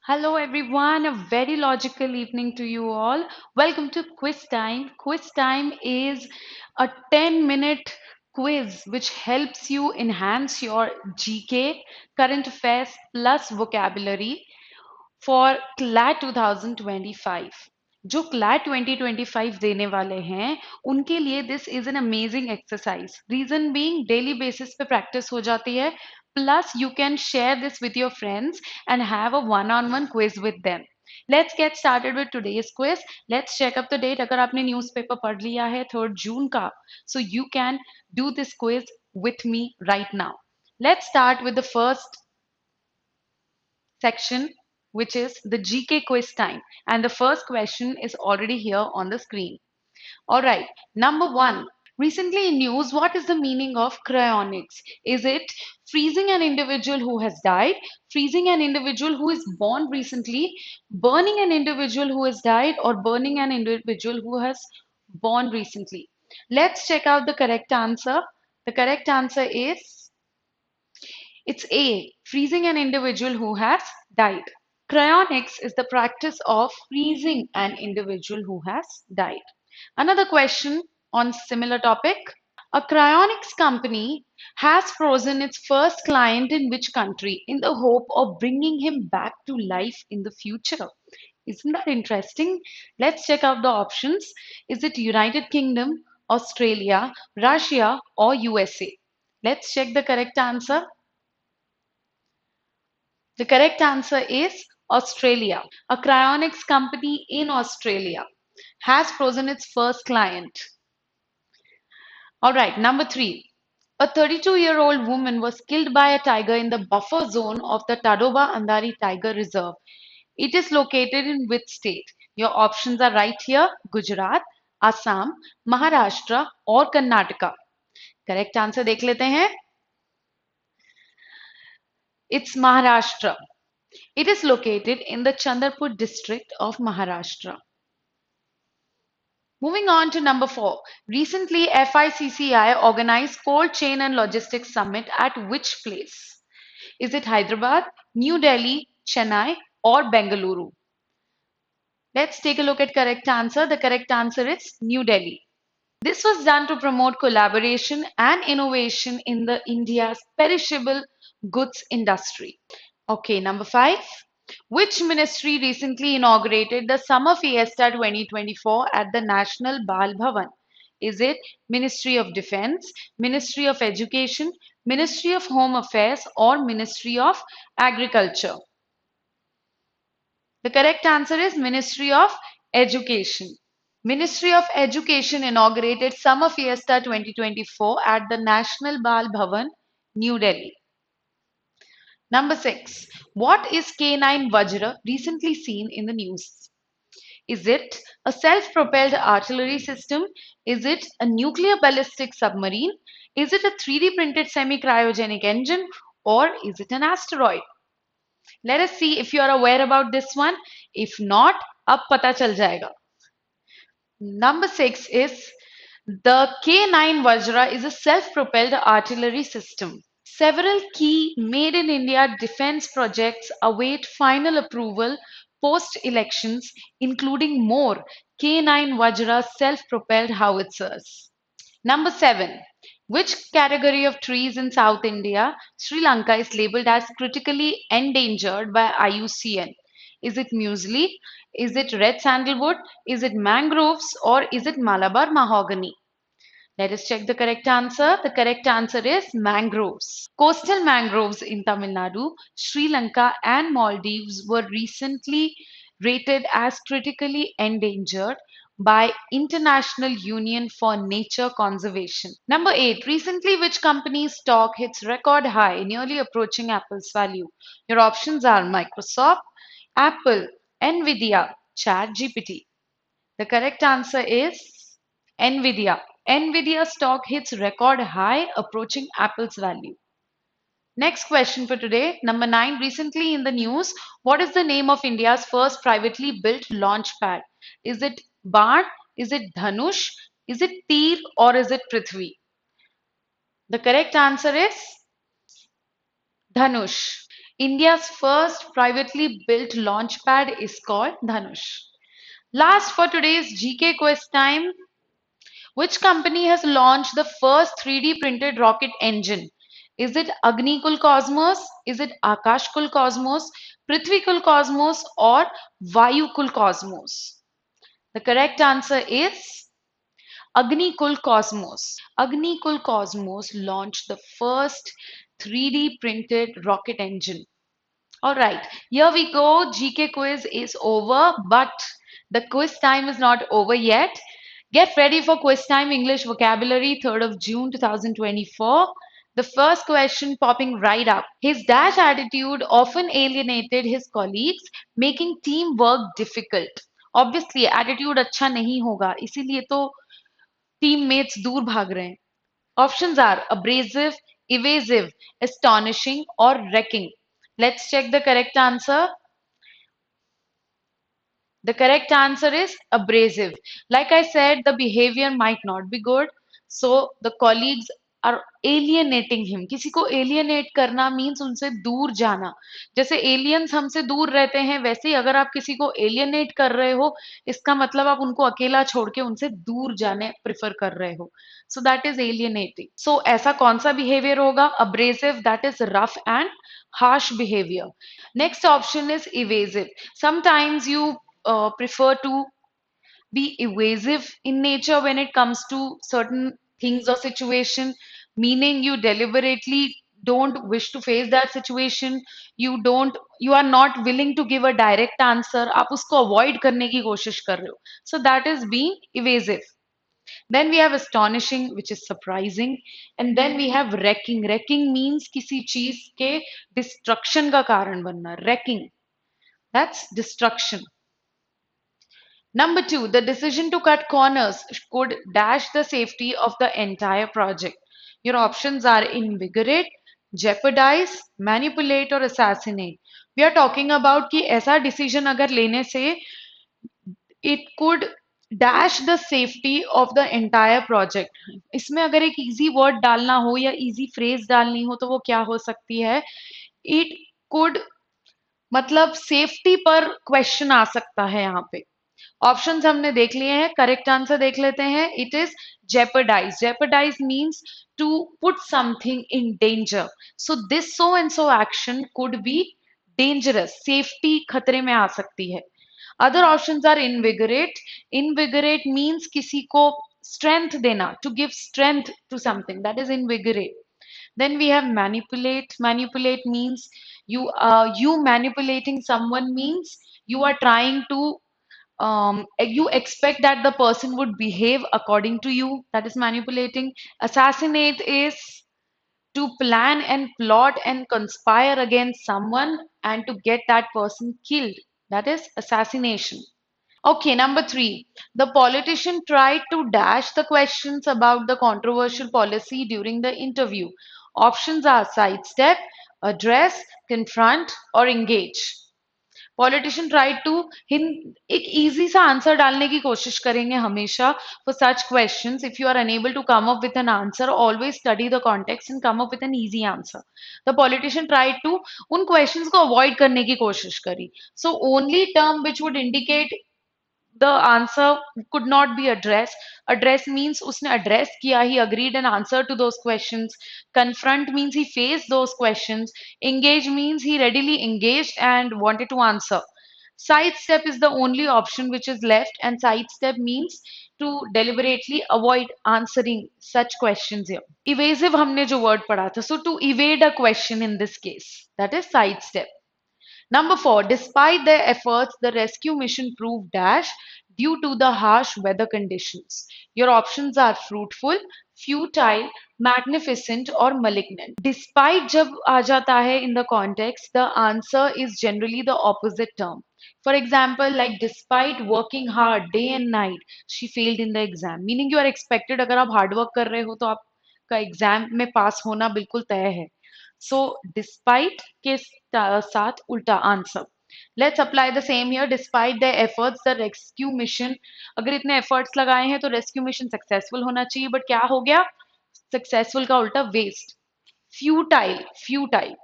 Hello, everyone. A very logical evening to you all. Welcome to Quiz Time. Quiz Time is a 10-minute quiz which helps you enhance your GK, current affairs, plus vocabulary for CLAT 2025. जो CLAT 2025 देने वाले हैं उनके लिए this is an amazing exercise. Reason being daily basis पे practice हो जाती है, plus you can share this with your friends and have a one-on-one quiz with them. Let's get started with today's quiz. Let's check up the date. अगर आपने newspaper पढ़ लिया है 3 जून का, so you can do this quiz with me right now. Let's start with the first section, which is the GK quiz time. And the first question is already here on the screen. All right, number one. Recently in news, what is the meaning of cryonics? Is it freezing an individual who has died, freezing an individual who is born recently, burning an individual who has died, or burning an individual who has born recently? Let's check out the correct answer. The correct answer is it's A, freezing an individual who has died. Cryonics is the practice of freezing an individual who has died. Another question on similar topic. A cryonics company has frozen its first client in which country in the hope of bringing him back to life in the future? Isn't that interesting? Let's check out the options. Is it United Kingdom, Australia, Russia, or USA? Let's check the correct answer. The correct answer is Australia. A cryonics company in Australia has frozen its first client. All right, number three. A 32-year-old woman was killed by a tiger in the buffer zone of the Tadoba Andari Tiger Reserve. It is located in which state? Your options are right here: Gujarat, Assam, Maharashtra or Karnataka. Correct answer देख लेते हैं. It's Maharashtra. It is located in the Chandrapur district of Maharashtra. Moving on to number four. Recently, FICCI organized Cold Chain and Logistics Summit at which place? Is it Hyderabad, New Delhi, Chennai, or Bengaluru? Let's take a look at correct answer. The correct answer is New Delhi. This was done to promote collaboration and innovation in the India's perishable goods industry. Okay, number five. Which ministry recently inaugurated the Summer Fiesta 2024 at the National Bal Bhavan? Is it Ministry of Defense, Ministry of Education, Ministry of Home Affairs, or Ministry of Agriculture? The correct answer is Ministry of Education. Ministry of Education inaugurated Summer Fiesta 2024 at the National Bal Bhavan, New Delhi. Number six. What is K9 Vajra recently seen in the news? Is it a self-propelled artillery system? Is it a nuclear ballistic submarine? Is it a 3D printed semi-cryogenic engine? Or is it an asteroid? Let us see if you are aware about this one. If not, ab pata chal jayega. Number six is the K9 Vajra is a self-propelled artillery system. Several key Made in India defense projects await final approval post-elections, including more K9 Vajra self-propelled howitzers. Number 7. Which category of trees in South India, Sri Lanka, is labeled as critically endangered by IUCN? Is it muesli? Is it red sandalwood? Is it mangroves? Or is it Malabar mahogany? Let us check the correct answer. The correct answer is mangroves. Coastal mangroves in Tamil Nadu, Sri Lanka, and Maldives were recently rated as critically endangered by International Union for Nature Conservation. Number 8. Recently, which company's stock hits record high, nearly approaching Apple's value? Your options are Microsoft, Apple, Nvidia, ChatGPT. The correct answer is Nvidia. Nvidia stock hits record high, approaching Apple's value. Next question for today. Number 9. Recently in the news, what is the name of India's first privately built launch pad? Is it Baan? Is it Dhanush? Is it Tir? Or is it Prithvi? The correct answer is Dhanush. India's first privately built launch pad is called Dhanush. Last for today's GK quiz time. Which company has launched the first 3D printed rocket engine? Is it Agnikul Cosmos? Is it Akashkul Cosmos, Prithvikul Cosmos, or Vayukul Cosmos? The correct answer is Agnikul Cosmos. Agnikul Cosmos launched the first 3D printed rocket engine. All right, here we go. GK quiz is over, but the quiz time is not over yet. Get ready for quiz time English vocabulary 3rd of June 2024. The first question popping right up. His dash attitude often alienated his colleagues, making teamwork difficult. Obviously, attitude अच्छा नहीं होगा, इसीलिए तो teammates दूर भाग रहे हैं. Options are abrasive, evasive, astonishing, or wrecking. Let's check the correct answer. The correct answer is abrasive. Like I said, the behavior might not be good. So the colleagues are alienating him. किसी को alienate करना means उनसे दूर जाना. जैसे aliens हमसे दूर रहते हैं, वैसे ही अगर आप किसी को alienate कर रहे हो, इसका मतलब आप उनको अकेला छोड़ के उनसे दूर जाने prefer कर रहे हो. So that is alienating. So ऐसा कौन सा behavior होगा? Abrasive, that is rough and harsh behavior. Next option is evasive. Sometimes you prefer to be evasive in nature when it comes to certain things or situation, meaning you deliberately don't wish to face that situation. You are not willing to give a direct answer. आप उसको avoid करने की कोशिश कर रहे हो. So that is being evasive. Then we have astonishing, which is surprising, and then we have wrecking. Wrecking means किसी चीज के destruction का कारण बनना. Wrecking, that's destruction. Number two, the decision to cut corners could dash the safety of the entire project. Your options are invigorate, jeopardize, manipulate or assassinate. We are talking about कि ऐसा decision अगर लेने से it could dash the safety of the entire project. इसमें अगर एक easy word डालना हो या easy phrase डालनी हो तो वो क्या हो सकती है? It could मतलब सेफ्टी पर क्वेश्चन आ सकता है यहाँ पे. ऑप्शंस हमने देख लिए हैं, करेक्ट आंसर देख लेते हैं. It is jeopardize. Jeopardize means to put something in danger. So this so and so action could be dangerous. Safety खतरे में आ सकती है. Other options are invigorate. Invigorate means किसी को strength देना, to give strength to something. That is invigorate. Then we have manipulate. Manipulate means you manipulating someone means you are trying to you expect that the person would behave according to you. That is manipulating. Assassinate is to plan and plot and conspire against someone and to get that person killed. That is assassination. Okay, number three. The politician tried to dash the questions about the controversial policy during the interview. Options are sidestep, address, confront, or engage. Politician try to हिन एक easy सा answer डालने की कोशिश करेंगे हमेशा for such questions. If you are unable to come up with an answer, always study the context and come up with an easy answer. The politician try to उन questions को avoid करने की कोशिश करी. So only term which would indicate the answer could not be addressed. Address means उसने address किया, he agreed and answered to those questions. Confront means he faced those questions. Engage means he readily engaged and wanted to answer. Sidestep is the only option which is left, and sidestep means to deliberately avoid answering such questions here. Evasive हमने जो word पढ़ा था, so to evade a question in this case, that is sidestep. Number four, despite their efforts, the rescue mission proved dash due to the harsh weather conditions. Your options are fruitful, futile, magnificent, or malignant. Despite जब आ जाता है in the context, the answer is generally the opposite term. For example, like despite working hard day and night, she failed in the exam. Meaning you are expected अगर आप hard work कर रहे हो तो आपका एग्जाम में पास होना बिल्कुल तय है. So despite के साथ उल्टा answer. Let's apply the same here. Despite their efforts, the rescue mission, अगर इतने efforts लगाए हैं तो rescue mission successful होना चाहिए, but क्या हो गया? Successful का उल्टा waste. Futile, futile.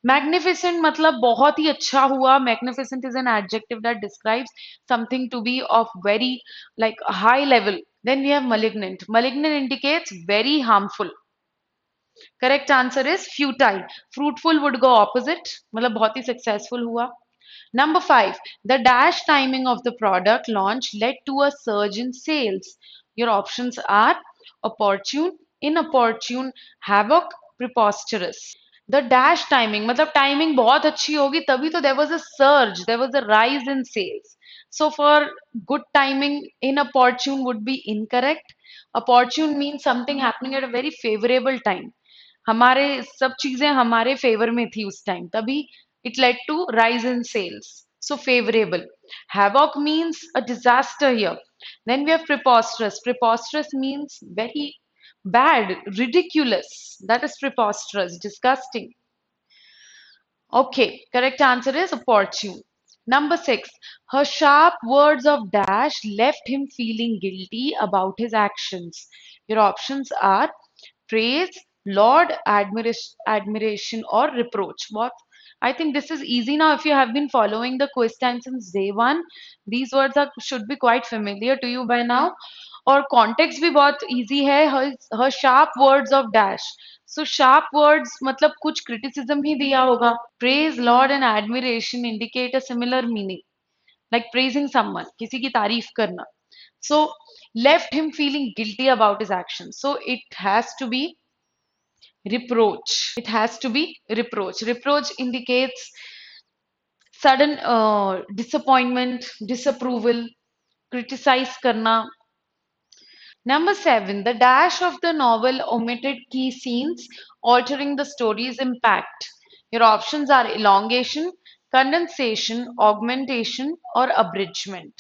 मैग्निफिसेंट मतलब बहुत ही अच्छा हुआ. Magnificent is an adjective that describes something to be of very like high level. Then we have malignant. Malignant indicates very harmful. Correct answer is futile. Fruitful would go opposite. मतलब बहुत ही successful हुआ. Number five, the dash timing of the product launch led to a surge in sales. Your options are opportune, inopportune, havoc, preposterous. The dash timing मतलब timing बहुत अच्छी होगी तभी तो there was a surge, there was a rise in sales. So for good timing, inopportune would be incorrect. Opportune means something happening at a very favorable time. हमारे सब चीजें हमारे फेवर में थी उस टाइम तभी it led to rise in sales. So favorable. Havoc means a disaster here. Then we have preposterous. Preposterous means very bad, ridiculous. That is preposterous, disgusting. Okay, correct answer is opportune. Number six, her sharp words of dash left him feeling guilty about his actions. Your options are praise, laud, admiration, or reproach. What? I think this is easy now. If you have been following the quiz time since day one, these words are should be quite familiar to you by now. और context भी बहुत easy है. her sharp words of dash. So sharp words मतलब कुछ criticism ही दिया होगा. Praise, laud and admiration indicate a similar meaning, like praising someone, किसी की तारीफ करना. So left him feeling guilty about his actions. So it has to be reproach. It has to be reproach. Reproach indicates sudden disappointment, disapproval, criticize karna. Number seven, the dash of the novel omitted key scenes, altering the story's impact. Your options are elongation, condensation, augmentation, or abridgment.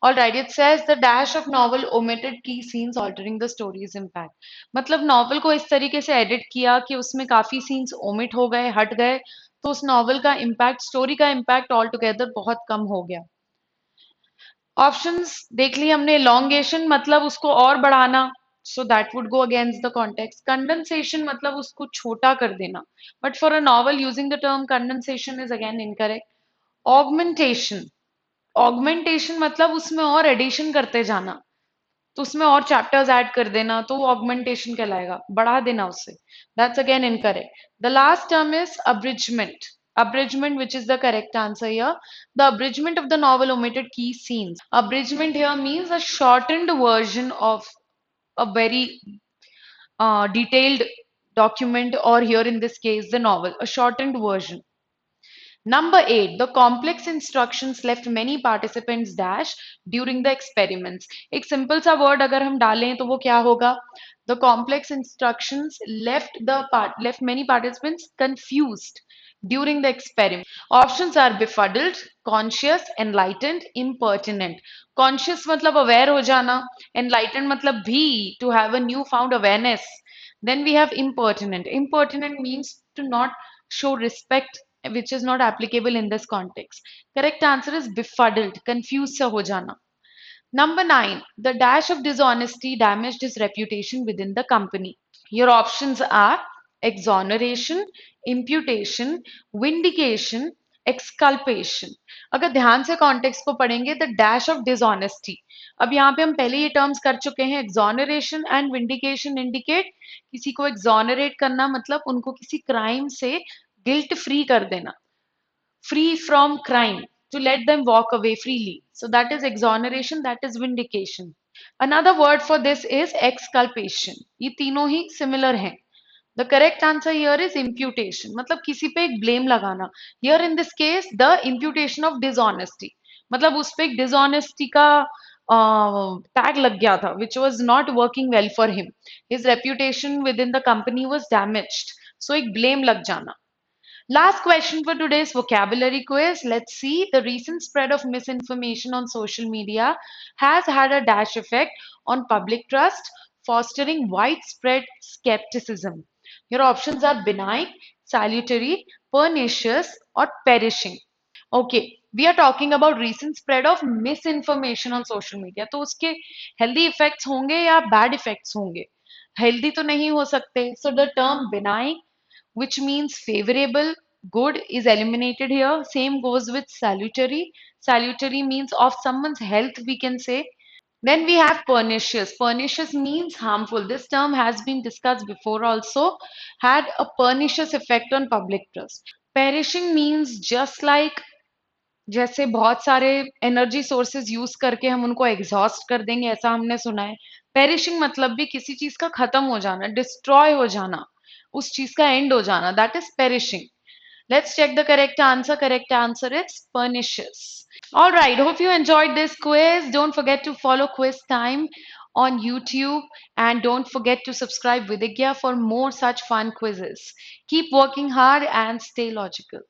Alright, it says the dash of novel omitted key scenes altering the story's impact. मतलब novel को इस तरीके से edit किया कि उसमें काफी scenes omit हो गए, हट गए, तो उस नॉवल का इम्पैक्ट, स्टोरी का इम्पैक्ट ऑल टुगेदर बहुत कम हो गया. ऑप्शंस देख ली हमने. elongation मतलब उसको और बढ़ाना, so that would go against the context. Condensation मतलब उसको छोटा कर देना, but for a novel using the term condensation is again incorrect. Augmentation, augmentation मतलब उसमें और एडिशन करते जाना, तो उसमें और चैप्टर्स ऐड कर देना, तो वो ऑगमेंटेशन कहलाएगा, बढ़ा देना उससे. That's again incorrect. The last term is abridgement. Abridgment, which is the correct answer here. The abridgment of the novel omitted key scenes. Abridgment here means a shortened version of a very detailed document, or here in this case, the novel, a shortened version. Number eight, the complex instructions left many participants dash during the experiments. एक simple सा word अगर हम डालें तो वो क्या होगा? The complex instructions left many participants confused during the experiment. Options are befuddled, conscious, enlightened, impertinent. Conscious मतलब aware हो जाना, enlightened मतलब भी to have a newfound awareness. Then we have impertinent. Impertinent means to not show respect, which is not applicable in this context. Correct answer is befuddled, confused sa ho jana. Number nine, the dash of dishonesty damaged his reputation within the company. Your options are exoneration, imputation, vindication, exculpation. अगर ध्यान से context को पढ़ेंगे, the dash of dishonesty. अब यहाँ पे हम पहले ये टर्म्स कर चुके हैं. एक्सोनरेशन एंड विंडिकेशन इंडिकेट किसी को एक्सोनरेट करना मतलब उनको किसी क्राइम से गिल्ट फ्री कर देना, free from crime, to let them walk away freely. So that is exoneration, that is vindication. Another word for this is exculpation. ये तीनों ही similar हैं. The correct answer here is imputation. मतलब किसी पे एक blame लगाना. Here in this case, the imputation of dishonesty. मतलब उस पे एक dishonesty का tag लग गया था, which was not working well for him. His reputation within the company was damaged. So एक blame लग जाना. Last question for today's vocabulary quiz. Let's see. The recent spread of misinformation on social media has had a dash effect on public trust, fostering widespread skepticism. Your options are benign, salutary, pernicious, or perishing. Okay, we are talking about recent spread of misinformation on social media. तो उसके healthy effects होंगे या bad effects होंगे? Healthy तो नहीं हो सकते. So the term benign which means favorable. Good is eliminated here. Same goes with salutary. Salutary means of someone's health, we can say. Then we have pernicious. Pernicious means harmful. This term has been discussed before also, had a pernicious effect on public trust. Perishing means just like जैसे बहुत सारे energy sources use करके हम उनको exhaust कर देंगे, ऐसा हमने सुना है. पेरिशिंग मतलब भी किसी चीज का खत्म हो जाना, डिस्ट्रॉय हो जाना, उस चीज का एंड हो जाना, that is perishing. Let's check the correct answer. Correct answer is pernicious. All right. Hope you enjoyed this quiz. Don't forget to follow Quiz Time on YouTube and don't forget to subscribe Vidya for more such fun quizzes. Keep working hard and stay logical.